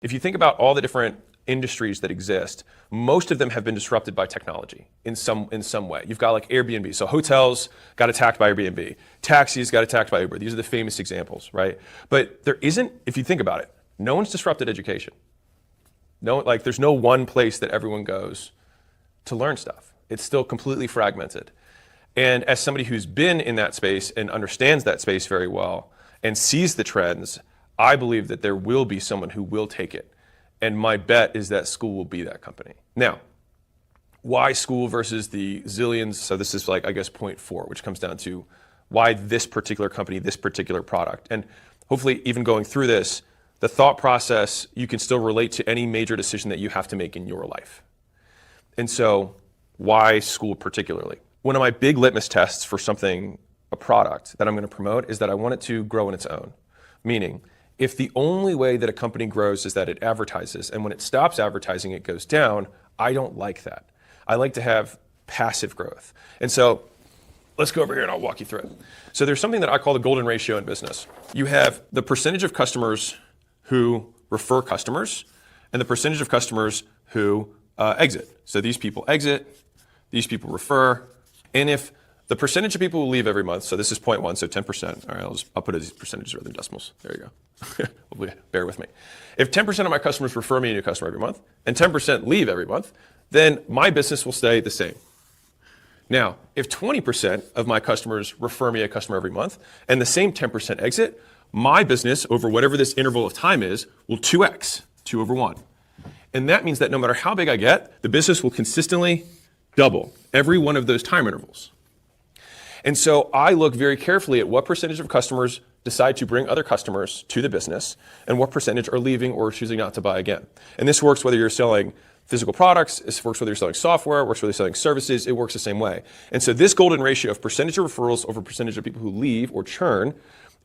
If you think about all the different industries that exist, most of them have been disrupted by technology in some way. You've got like Airbnb. So hotels got attacked by Airbnb. Taxis got attacked by Uber. These are the famous examples, right? But there isn't, if you think about it, no one's disrupted education. There's no one place that everyone goes to learn stuff. It's still completely fragmented. And as somebody who's been in that space and understands that space very well and sees the trends, I believe that there will be someone who will take it. And my bet is that Skool will be that company. Now, why Skool versus the zillions? So this is like, I guess, point 4, which comes down to why this particular company, this particular product. And hopefully even going through this, the thought process, you can still relate to any major decision that you have to make in your life. And so why Skool particularly? One of my big litmus tests for something, a product that I'm going to promote, is that I want it to grow on its own. Meaning, if the only way that a company grows is that it advertises, and when it stops advertising, it goes down, I don't like that. I like to have passive growth. And so let's go over here and I'll walk you through it. So there's something that I call the golden ratio in business. You have the percentage of customers who refer customers and the percentage of customers who exit. So these people exit, these people refer, and if the percentage of people who leave every month, so this is 0.1, so 10%. All right, I'll put it as percentages rather than decimals. There you go. Hopefully, bear with me. If 10% of my customers refer me a new customer every month, and 10% leave every month, then my business will stay the same. Now, if 20% of my customers refer me a customer every month, and the same 10% exit, my business, over whatever this interval of time is, will 2x, 2 over 1. And that means that no matter how big I get, the business will consistently double every one of those time intervals. And so I look very carefully at what percentage of customers decide to bring other customers to the business and what percentage are leaving or choosing not to buy again. And this works whether you're selling physical products, it works whether you're selling software, it works whether you're selling services, it works the same way. And so this golden ratio of percentage of referrals over percentage of people who leave or churn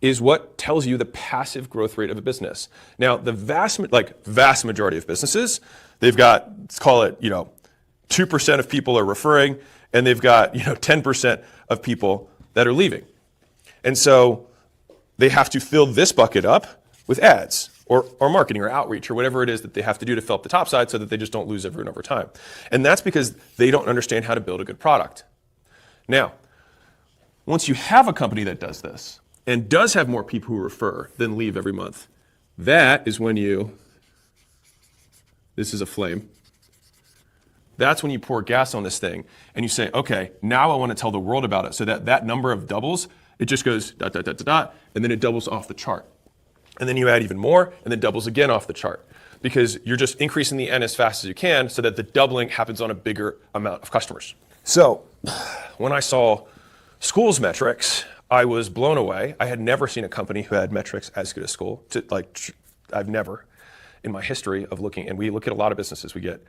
is what tells you the passive growth rate of a business. Now, the vast majority of businesses, they've got, let's call it, 2% of people are referring, and they've got 10% of people that are leaving. And so they have to fill this bucket up with ads or marketing or outreach or whatever it is that they have to do to fill up the top side so that they just don't lose everyone over time. And that's because they don't understand how to build a good product. Now, once you have a company that does this and does have more people who refer than leave every month, that is when this is a flame. That's when you pour gas on this thing and you say, okay, now I want to tell the world about it so that that number of doubles, it just goes dot, dot, dot, dot, dot, and then it doubles off the chart. And then you add even more and then doubles again off the chart because you're just increasing the N as fast as you can so that the doubling happens on a bigger amount of customers. So when I saw Skool's metrics, I was blown away. I had never seen a company who had metrics as good as Skool. I've never in my history of looking, and we look at a lot of businesses, we get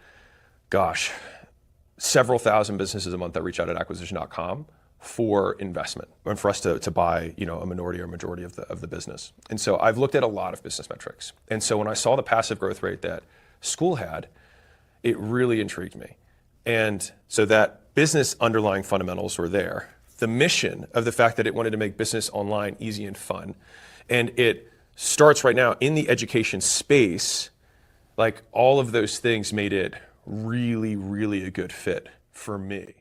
several thousand businesses a month that reach out at acquisition.com for investment and for us to buy, a minority or majority of the business. And so I've looked at a lot of business metrics. And so when I saw the passive growth rate that Skool had, it really intrigued me. And so that business underlying fundamentals were there. The mission of the fact that it wanted to make business online easy and fun. And it starts right now in the education space, like all of those things made it really, really a good fit for me.